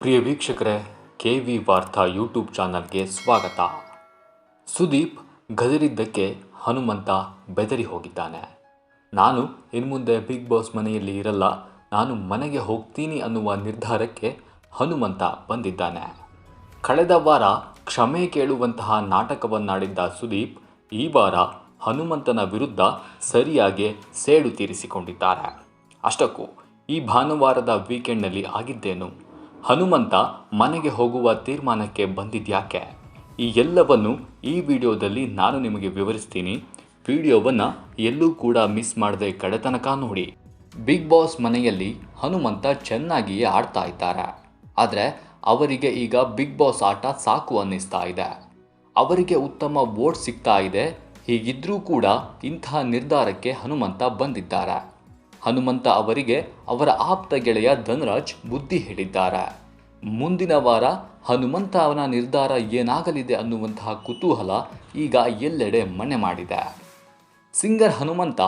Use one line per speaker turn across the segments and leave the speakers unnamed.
ಪ್ರಿಯ ವೀಕ್ಷಕರೇ, KV ವಾರ್ತಾ YouTube ಚಾನಲ್ಗೆ ಸ್ವಾಗತ. ಸುದೀಪ್ ಗದರಿದ್ದಕ್ಕೆ ಹನುಮಂತ ಬೆದರಿ ಹೋಗಿದ್ದಾನೆ. ನಾನು ಇನ್ಮುಂದೆ ಬಿಗ್ ಬಾಸ್ ಮನೆಯಲ್ಲಿ ಇರಲ್ಲ, ನಾನು ಮನೆಗೆ ಹೋಗ್ತೀನಿ ಅನ್ನುವ ನಿರ್ಧಾರಕ್ಕೆ ಹನುಮಂತ ಬಂದಿದ್ದಾನೆ. ಕಳೆದ ವಾರ ಕ್ಷಮೆ ಕೇಳುವಂತಹ ನಾಟಕವನ್ನಾಡಿದ್ದ ಸುದೀಪ್ ಈ ವಾರ ಹನುಮಂತನ ವಿರುದ್ಧ ಸರಿಯಾಗಿ ಸೇಡು ತೀರಿಸಿಕೊಂಡಿದ್ದಾರೆ. ಅಷ್ಟಕ್ಕೂ ಈ ಭಾನುವಾರದ ವೀಕೆಂಡ್ನಲ್ಲಿ ಆಗಿದ್ದೇನು? ಹನುಮಂತ ಮನೆಗೆ ಹೋಗುವ ತೀರ್ಮಾನಕ್ಕೆ ಬಂದಿದ್ಯಾಕೆ? ಈ ಎಲ್ಲವನ್ನು ಈ ವಿಡಿಯೋದಲ್ಲಿ ನಾನು ನಿಮಗೆ ವಿವರಿಸ್ತೀನಿ. ವಿಡಿಯೋವನ್ನು ಎಲ್ಲೂ ಕೂಡ ಮಿಸ್ ಮಾಡದೆ ಕಡೆತನಕ ನೋಡಿ. ಬಿಗ್ ಬಾಸ್ ಮನೆಯಲ್ಲಿ ಹನುಮಂತ ಚೆನ್ನಾಗಿಯೇ ಆಡ್ತಾ ಇದ್ದಾರೆ. ಆದರೆ ಅವರಿಗೆ ಈಗ ಬಿಗ್ ಬಾಸ್ ಆಟ ಸಾಕು ಅನ್ನಿಸ್ತಾ ಇದೆ. ಅವರಿಗೆ ಉತ್ತಮ ವೋಟ್ ಸಿಗ್ತಾ ಇದೆ. ಹೀಗಿದ್ರೂ ಕೂಡ ಇಂತಹ ನಿರ್ಧಾರಕ್ಕೆ ಹನುಮಂತ ಬಂದಿದ್ದಾರೆ. ಹನುಮಂತ ಅವರಿಗೆ ಅವರ ಆಪ್ತ ಗೆಳೆಯ ಧನರಾಜ್ ಬುದ್ಧಿ ಹೇಳಿದ್ದಾರೆ. ಮುಂದಿನ ವಾರ ಹನುಮಂತ ಅವನ ನಿರ್ಧಾರ ಏನಾಗಲಿದೆ ಅನ್ನುವಂತಹ ಕುತೂಹಲ ಈಗ ಎಲ್ಲೆಡೆ ಮನೆ ಮಾಡಿದೆ. Singer Hanumantha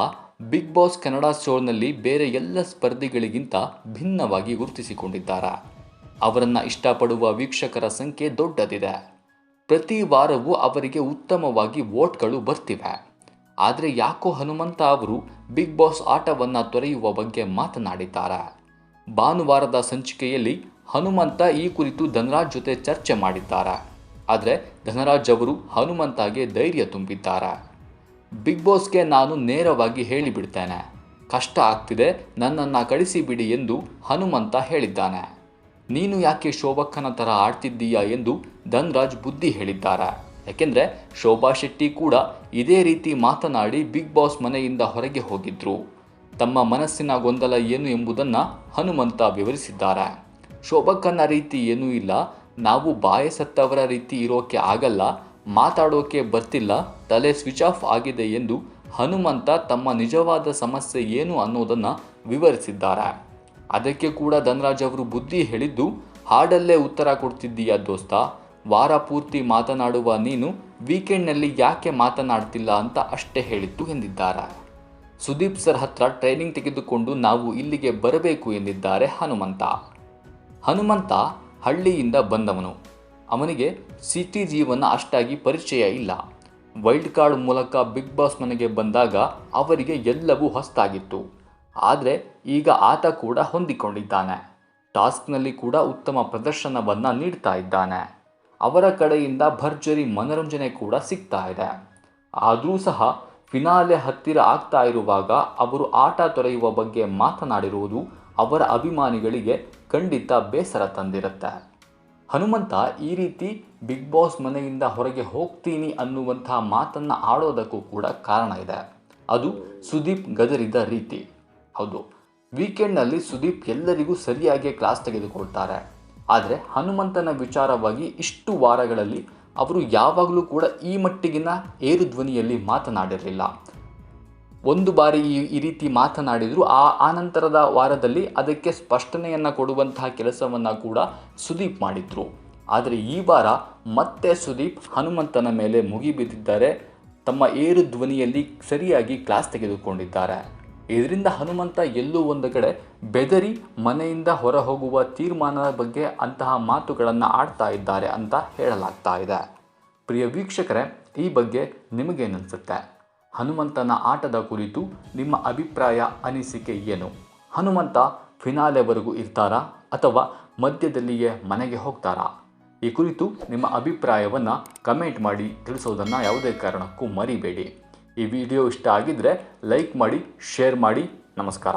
big boss Kannada ಶೋನಲ್ಲಿ ಬೇರೆ ಎಲ್ಲ ಸ್ಪರ್ಧಿಗಳಿಗಿಂತ ಭಿನ್ನವಾಗಿ ಗುರುತಿಸಿಕೊಂಡಿದ್ದಾರೆ. ಅವರನ್ನು ಇಷ್ಟಪಡುವ ವೀಕ್ಷಕರ ಸಂಖ್ಯೆ ದೊಡ್ಡದಿದೆ. ಪ್ರತಿ ವಾರವೂ ಅವರಿಗೆ ಉತ್ತಮವಾಗಿ ವೋಟ್ಗಳು ಬರ್ತಿವೆ. ಆದರೆ ಯಾಕೋ ಹನುಮಂತ ಅವರು ಬಿಗ್ ಬಾಸ್ ಆಟವನ್ನು ತೊರೆಯುವ ಬಗ್ಗೆ ಮಾತನಾಡಿದ್ದಾರೆ. ಭಾನುವಾರದ ಸಂಚಿಕೆಯಲ್ಲಿ ಹನುಮಂತ ಈ ಕುರಿತು ಧನರಾಜ್ ಜೊತೆ ಚರ್ಚೆ ಮಾಡಿದ್ದಾರೆ. ಆದರೆ ಧನರಾಜ್ ಅವರು ಹನುಮಂತಗೆ ಧೈರ್ಯ ತುಂಬಿದ್ದಾರೆ. ಬಿಗ್ ಬಾಸ್ಗೆ ನಾನು ನೇರವಾಗಿ ಹೇಳಿಬಿಡ್ತೇನೆ, ಕಷ್ಟ ಆಗ್ತಿದೆ, ನನ್ನನ್ನು ಕಳಿಸಿಬಿಡಿ ಎಂದು ಹನುಮಂತ ಹೇಳಿದ್ದಾನೆ. ನೀನು ಯಾಕೆ ಶೋಭಕ್ಕನ ಥರ ಆಡ್ತಿದ್ದೀಯಾ ಎಂದು ಧನರಾಜ್ ಬುದ್ಧಿ ಹೇಳಿದ್ದಾರೆ. ಯಾಕೆಂದರೆ ಶೋಭಾ ಶೆಟ್ಟಿ ಕೂಡ ಇದೇ ರೀತಿ ಮಾತನಾಡಿ ಬಿಗ್ ಬಾಸ್ ಮನೆಯಿಂದ ಹೊರಗೆ ಹೋಗಿದ್ರು. ತಮ್ಮ ಮನಸ್ಸಿನ ಗೊಂದಲ ಏನು ಎಂಬುದನ್ನು ಹನುಮಂತ ವಿವರಿಸಿದ್ದಾರೆ. ಶೋಭಕ್ಕನ ರೀತಿ ಏನೂ ಇಲ್ಲ, ನಾವು ಬಾಯಿ ಸತ್ತವರ ರೀತಿ ಇರೋಕೆ ಆಗಲ್ಲ, ಮಾತಾಡೋಕೆ ಬರ್ತಿಲ್ಲ, ತಲೆ ಸ್ವಿಚ್ ಆಫ್ ಆಗಿದೆ ಎಂದು ಹನುಮಂತ ತಮ್ಮ ನಿಜವಾದ ಸಮಸ್ಯೆ ಏನು ಅನ್ನೋದನ್ನು ವಿವರಿಸಿದ್ದಾರೆ. ಅದಕ್ಕೆ ಕೂಡ ಧನರಾಜ್ ಅವರು ಬುದ್ಧಿ ಹೇಳಿದ್ದು, ಹಾಡಲ್ಲೇ ಉತ್ತರ ಕೊಡ್ತಿದ್ದೀಯಾ ದೋಸ್ತ, ವಾರ ಪೂರ್ತಿ ಮಾತನಾಡುವ ನೀನು ವೀಕೆಂಡ್ನಲ್ಲಿ ಯಾಕೆ ಮಾತನಾಡ್ತಿಲ್ಲ ಅಂತ ಅಷ್ಟೇ ಹೇಳಿದ್ದು ಎಂದಿದ್ದಾರೆ. ಸುದೀಪ್ ಸರ್ ಹತ್ರ ಟ್ರೈನಿಂಗ್ ತೆಗೆದುಕೊಂಡು ನಾವು ಇಲ್ಲಿಗೆ ಬರಬೇಕು ಎಂದಿದ್ದಾರೆ ಹನುಮಂತ. ಹನುಮಂತ ಹಳ್ಳಿಯಿಂದ ಬಂದವನು. ಅವನಿಗೆ ಸಿಟಿ ಜೀವನ ಅಷ್ಟಾಗಿ ಪರಿಚಯ ಇಲ್ಲ. ವೈಲ್ಡ್ ಕಾರ್ಡ್ ಮೂಲಕ ಬಿಗ್ ಬಾಸ್ ಮನೆಗೆ ಬಂದಾಗ ಅವರಿಗೆ ಎಲ್ಲವೂ ಹೊಸತಾಗಿತ್ತು. ಆದರೆ ಈಗ ಆತ ಕೂಡ ಹೊಂದಿಕೊಂಡಿದ್ದಾನೆ. ಟಾಸ್ಕ್ನಲ್ಲಿ ಕೂಡ ಉತ್ತಮ ಪ್ರದರ್ಶನವನ್ನು ನೀಡ್ತಾ ಇದ್ದಾನೆ. ಅವರ ಕಡೆಯಿಂದ ಭರ್ಜರಿ ಮನರಂಜನೆ ಕೂಡ ಸಿಗ್ತಾ ಇದೆ. ಆದರೂ ಸಹ ಫಿನಾಲೆ ಹತ್ತಿರ ಆಗ್ತಾ ಇರುವಾಗ ಅವರು ಆಟ ತೊರೆಯುವ ಬಗ್ಗೆ ಮಾತನಾಡಿರುವುದು ಅವರ ಅಭಿಮಾನಿಗಳಿಗೆ ಖಂಡಿತ ಬೇಸರ ತಂದಿರುತ್ತೆ. ಹನುಮಂತ ಈ ರೀತಿ ಬಿಗ್ ಬಾಸ್ ಮನೆಯಿಂದ ಹೊರಗೆ ಹೋಗ್ತೀನಿ ಅನ್ನುವಂತಹ ಮಾತನ್ನು ಆಡೋದಕ್ಕೂ ಕೂಡ ಕಾರಣ ಇದೆ. ಅದು ಸುದೀಪ್ ಗದರಿದ ರೀತಿ. ಹೌದು, ವೀಕೆಂಡ್ನಲ್ಲಿ ಸುದೀಪ್ ಎಲ್ಲರಿಗೂ ಸರಿಯಾಗಿ ಕ್ಲಾಸ್ ತೆಗೆದುಕೊಳ್ತಾರೆ. ಆದರೆ ಹನುಮಂತನ ವಿಚಾರವಾಗಿ ಇಷ್ಟು ವಾರಗಳಲ್ಲಿ ಅವರು ಯಾವಾಗಲೂ ಕೂಡ ಈ ಮಟ್ಟಿಗಿನ ಏರು ಧ್ವನಿಯಲ್ಲಿ ಮಾತನಾಡಿರಲಿಲ್ಲ. ಒಂದು ಬಾರಿ ಈ ರೀತಿ ಮಾತನಾಡಿದರೂ ಆನಂತರದ ವಾರದಲ್ಲಿ ಅದಕ್ಕೆ ಸ್ಪಷ್ಟನೆಯನ್ನು ಕೊಡುವಂತಹ ಕೆಲಸವನ್ನು ಕೂಡ ಸುದೀಪ್ ಮಾಡಿದರು. ಆದರೆ ಈ ವಾರ ಮತ್ತೆ ಸುದೀಪ್ ಹನುಮಂತನ ಮೇಲೆ ಮುಗಿಬಿದ್ದಿದ್ದಾರೆ. ತಮ್ಮ ಏರು ಧ್ವನಿಯಲ್ಲಿ ಸರಿಯಾಗಿ ಕ್ಲಾಸ್ ತೆಗೆದುಕೊಂಡಿದ್ದಾರೆ. ಇದರಿಂದ ಹನುಮಂತ ಎಲ್ಲೋ ಒಂದು ಕಡೆ ಬೆದರಿ ಮನೆಯಿಂದ ಹೊರ ಹೋಗುವ ತೀರ್ಮಾನದ ಬಗ್ಗೆ ಅಂತಹ ಮಾತುಗಳನ್ನು ಆಡ್ತಾ ಇದ್ದಾರೆ ಅಂತ ಹೇಳಲಾಗ್ತಾ ಇದೆ. ಪ್ರಿಯ ವೀಕ್ಷಕರೇ, ಈ ಬಗ್ಗೆ ನಿಮಗೇನನ್ಸುತ್ತೆ? ಹನುಮಂತನ ಆಟದ ಕುರಿತು ನಿಮ್ಮ ಅಭಿಪ್ರಾಯ, ಅನಿಸಿಕೆ ಏನು? ಹನುಮಂತ ಫಿನಾಲೆವರೆಗೂ ಇರ್ತಾರಾ ಅಥವಾ ಮಧ್ಯದಲ್ಲಿಯೇ ಮನೆಗೆ ಹೋಗ್ತಾರಾ? ಈ ಕುರಿತು ನಿಮ್ಮ ಅಭಿಪ್ರಾಯವನ್ನು ಕಮೆಂಟ್ ಮಾಡಿ ತಿಳಿಸೋದನ್ನು ಯಾವುದೇ ಕಾರಣಕ್ಕೂ ಮರಿಬೇಡಿ. ಈ ವಿಡಿಯೋ ಇಷ್ಟ ಆಗಿದ್ದರೆ ಲೈಕ್ ಮಾಡಿ, ಶೇರ್ ಮಾಡಿ. ನಮಸ್ಕಾರ.